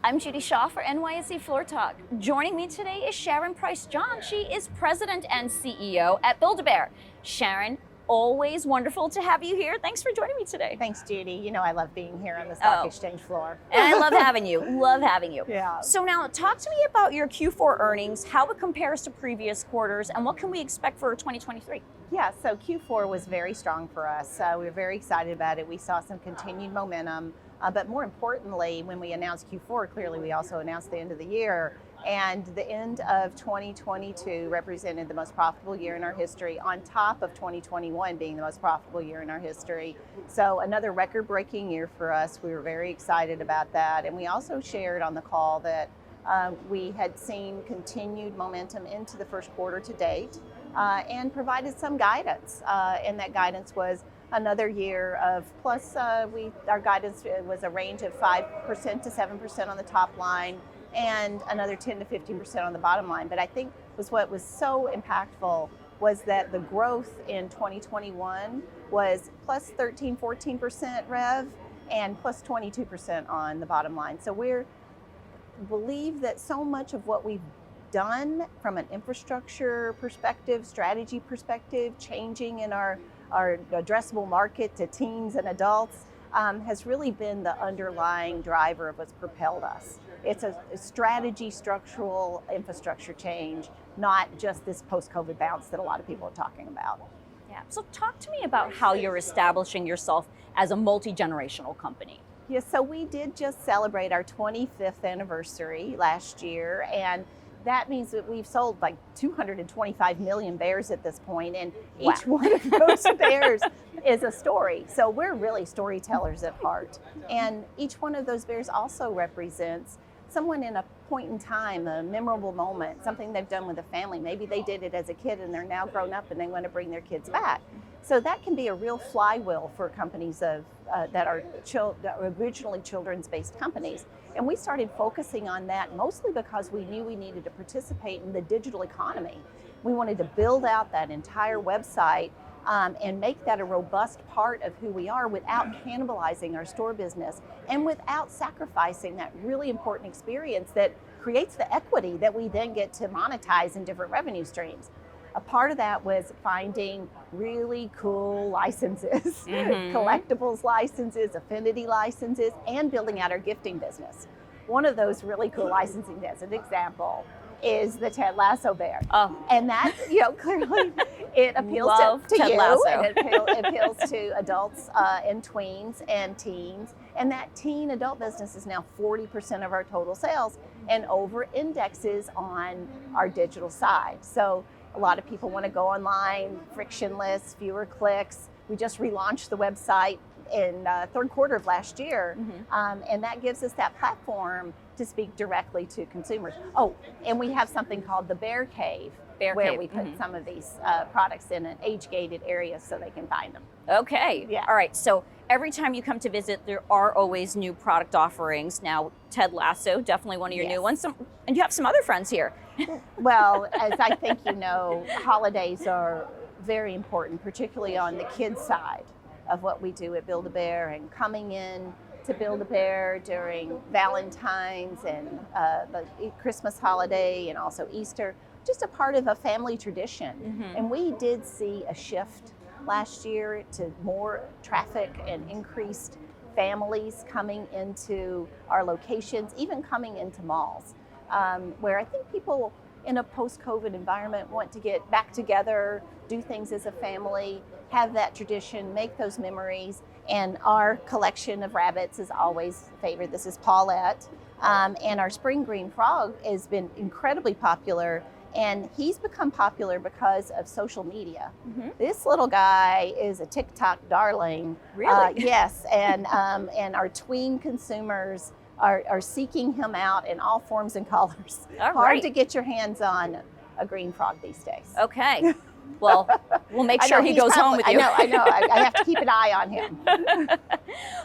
I'm Judy Shaw for NYSE Floor Talk. Joining me today is Sharon Price John. She is President and CEO at Build-A-Bear. Sharon, always wonderful to have you here. Thanks for joining me today. Thanks, Judy. You know I love being here on the stock exchange floor. And I love having you. Love having you. Yeah. So now talk to me about your Q4 earnings, how it compares to previous quarters, and what can we expect for 2023? Yeah, so Q4 was very strong for us. We were very excited about it. We saw some continued momentum. But more importantly, when we announced Q4, clearly we also announced the end of the year. And the end of 2022 represented the most profitable year in our history, on top of 2021 being the most profitable year in our history. So another record-breaking year for us. We were very excited about that. And we also shared on the call that we had seen continued momentum into the first quarter to date and provided some guidance. And that guidance was another year of plus, our guidance was a range of 5% to 7% on the top line and another 10 to 15% on the bottom line. But I think what was so impactful was that the growth in 2021 was plus 13, 14% rev and plus 22% on the bottom line. So we believe that so much of what we've done from an infrastructure perspective, strategy perspective, changing in our addressable market to teens and adults has really been the underlying driver of what's propelled us. It's a strategy, structural infrastructure change, not just this post-COVID bounce that a lot of people are talking about. Yeah. So talk to me about how you're establishing yourself as a multi-generational company. Yeah, so we did just celebrate our 25th anniversary last year, and that means that we've sold like 225 million bears at this point, and each one of those bears is a story. So we're really storytellers at heart. And each one of those bears also represents someone in a point in time, a memorable moment, something they've done with a family. Maybe they did it as a kid and they're now grown up and they want to bring their kids back. So that can be a real flywheel for companies that are originally children's-based companies. And we started focusing on that mostly because we knew we needed to participate in the digital economy. We wanted to build out that entire website and make that a robust part of who we are without cannibalizing our store business and without sacrificing that really important experience that creates the equity that we then get to monetize in different revenue streams. A part of that was finding really cool licenses, collectibles licenses, affinity licenses, and building out our gifting business. One of those really cool licensing, as an example, is the Ted Lasso bear. Oh. And that, clearly it appeals to Ted you. Lasso. And it appeals to adults and tweens and teens. And that teen adult business is now 40% of our total sales and over indexes on our digital side. So a lot of people want to go online, frictionless, fewer clicks. We just relaunched the website in third quarter of last year, and that gives us that platform to speak directly to consumers. Oh, and we have something called the Bear Cave, where we put some of these products in an age-gated area so they can find them. Okay. Yeah. All right. So every time you come to visit, there are always new product offerings. Now, Ted Lasso, definitely one of your new ones. And you have some other friends here. Well, as I think you know, holidays are very important, particularly on the kids' side of what we do at Build-A-Bear, and coming in to Build-A-Bear during Valentine's and the Christmas holiday and also Easter, just a part of a family tradition. And we did see a shift last year to more traffic and increased families coming into our locations, even coming into malls, where I think people in a post-COVID environment want to get back together, do things as a family, have that tradition, make those memories. And our collection of rabbits is always favored. This is Paulette. And our spring green frog has been incredibly popular. And he's become popular because of social media. This little guy is a TikTok darling. Really? Yes, and our tween consumers are seeking him out in all forms and colors. Hard to get your hands on a green frog these days. Okay. Well, we'll make sure he goes home with you. I know. I have to keep an eye on him.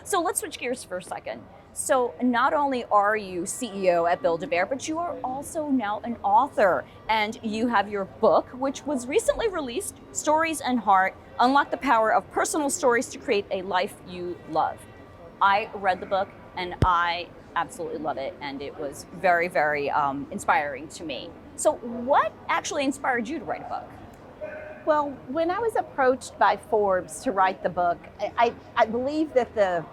So let's switch gears for a second. So not only are you CEO at Build-A-Bear, but you are also now an author. And you have your book, which was recently released, Stories and Heart, Unlock the Power of Personal Stories to Create a Life You Love. I read the book and I absolutely love it, and it was very, very inspiring to me. So what actually inspired you to write a book? Well, when I was approached by Forbes to write the book, I believe that the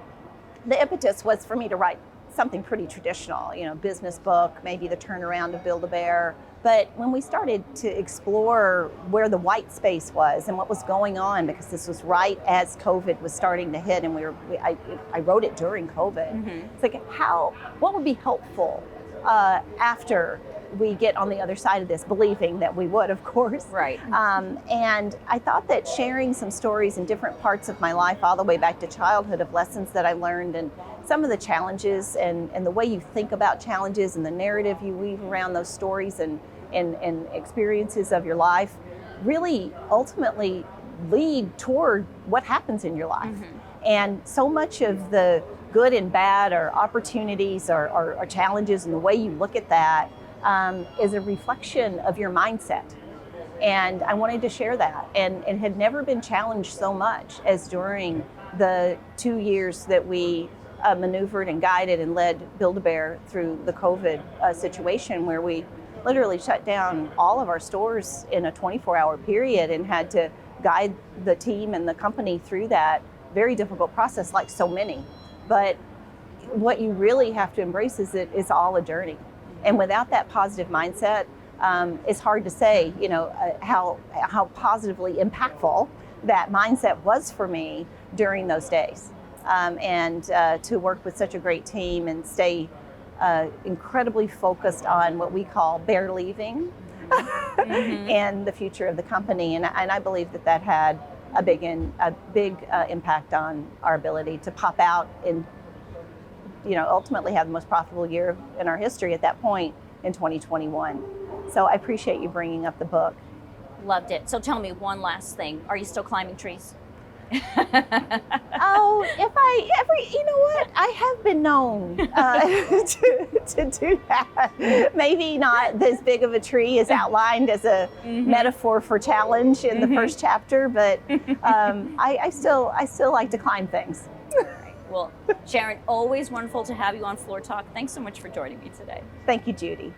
impetus was for me to write something pretty traditional, business book, maybe the turnaround of Build-A-Bear. But when we started to explore where the white space was and what was going on, because this was right as COVID was starting to hit, and I wrote it during COVID. Mm-hmm. It's like, what would be helpful after we get on the other side of this, believing that we would, of course. Right. And I thought that sharing some stories in different parts of my life, all the way back to childhood, of lessons that I learned and some of the challenges and the way you think about challenges and the narrative you weave around those stories and experiences of your life really ultimately lead toward what happens in your life. Mm-hmm. And so much of the good and bad or opportunities or challenges and the way you look at that is a reflection of your mindset. And I wanted to share that, and had never been challenged so much as during the 2 years that we maneuvered and guided and led Build-A-Bear through the COVID situation, where we literally shut down all of our stores in a 24-hour period and had to guide the team and the company through that very difficult process, like so many. But what you really have to embrace is that it's all a journey. And without that positive mindset, it's hard to say, how positively impactful that mindset was for me during those days. And to work with such a great team and stay incredibly focused on what we call bear-lieving Mm-hmm. and the future of the company. And I believe that had a big impact on our ability to pop out and ultimately have the most profitable year in our history at that point in 2021. So I appreciate you bringing up the book. Loved it. So tell me one last thing. Are you still climbing trees? Oh, if I ever, you know what? I have been known to do that. Maybe not as big of a tree as outlined as a Mm-hmm. metaphor for challenge in the Mhm. first chapter, but I still like to climb things. Well, Sharon, always wonderful to have you on Floor Talk. Thanks so much for joining me today. Thank you, Judy.